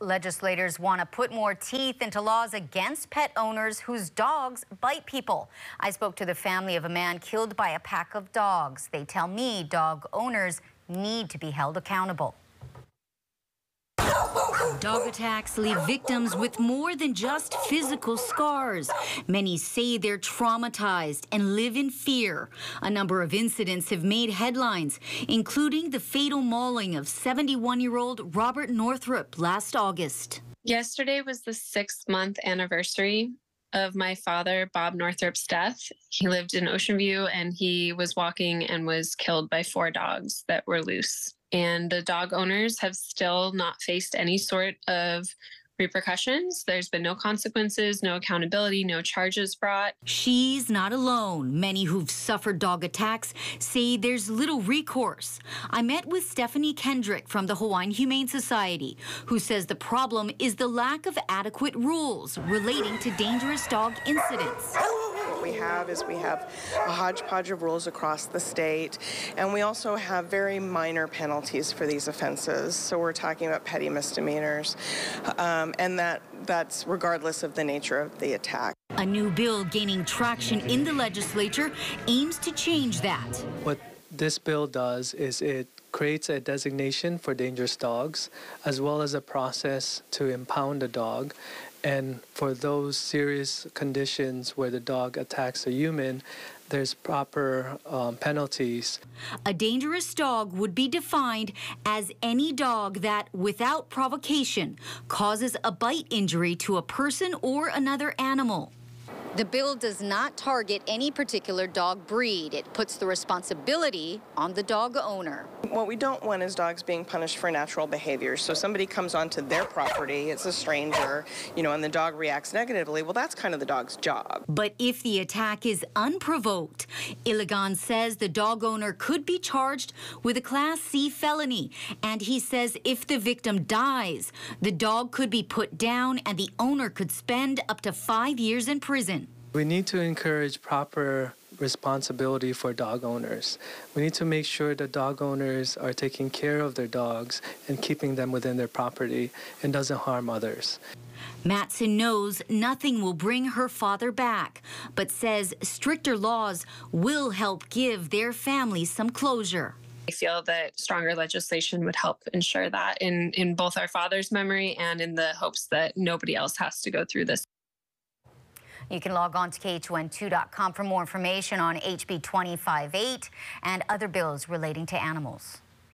Legislators want to put more teeth into laws against pet owners whose dogs bite people. I spoke to the family of a man killed by a pack of dogs. They tell me dog owners need to be held accountable. Dog attacks leave victims with more than just physical scars. Many say they're traumatized and live in fear. A number of incidents have made headlines, including the fatal mauling of 71-year-old Robert Northrup last August. Yesterday was the 6-month anniversary of my father, Bob Northrup's death. He lived in Ocean View and he was walking and was killed by 4 dogs that were loose. And the dog owners have still not faced any sort of repercussions. There's been no consequences, no accountability, no charges brought. She's not alone. Many who've suffered dog attacks say there's little recourse. I met with Stephanie Kendrick from the Hawaiian Humane Society, who says the problem is the lack of adequate rules relating to dangerous dog incidents. What we have is a hodgepodge of rules across the state, and we also have very minor penalties for these offenses. So we're talking about petty misdemeanors, and that's regardless of the nature of the attack. A new bill gaining traction in the legislature aims to change that. What this bill does is it creates a designation for dangerous dogs, as well as a process to impound a dog. And for those serious conditions where the dog attacks a human, there's proper penalties. A dangerous dog would be defined as any dog that, without provocation, causes a bite injury to a person or another animal. The bill does not target any particular dog breed. It puts the responsibility on the dog owner. What we don't want is dogs being punished for natural behaviors. So somebody comes onto their property, it's a stranger, and the dog reacts negatively. Well, that's kind of the dog's job. But if the attack is unprovoked, Iligan says the dog owner could be charged with a Class C felony. And he says if the victim dies, the dog could be put down and the owner could spend up to 5 years in prison. We need to encourage proper responsibility for dog owners. We need to make sure that dog owners are taking care of their dogs and keeping them within their property and doesn't harm others. Matson knows nothing will bring her father back, but says stricter laws will help give their family some closure. I feel that stronger legislation would help ensure that in both our father's memory and in the hopes that nobody else has to go through this. You can log on to KHON2.com for more information on HB 258 and other bills relating to animals.